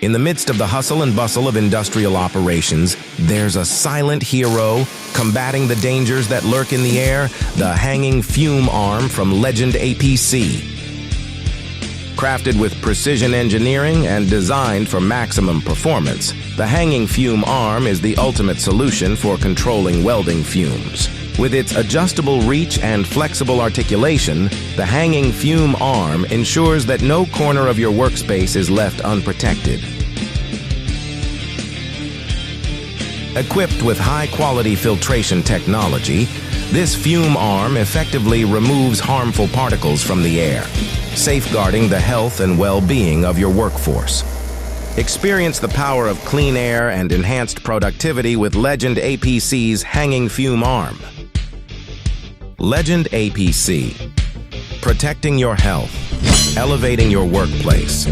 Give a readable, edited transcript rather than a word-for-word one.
In the midst of the hustle and bustle of industrial operations, there's a silent hero combating the dangers that lurk in the air, the hanging fume arm from Legend APC. Crafted with precision engineering and designed for maximum performance, the hanging fume arm is the ultimate solution for controlling welding fumes. With its adjustable reach and flexible articulation, the hanging fume arm ensures that no corner of your workspace is left unprotected. Equipped with high-quality filtration technology, this fume arm effectively removes harmful particles from the air, safeguarding the health and well-being of your workforce. Experience the power of clean air and enhanced productivity with Legend APC's hanging fume arm. Legend APC. Protecting your health, elevating your workplace.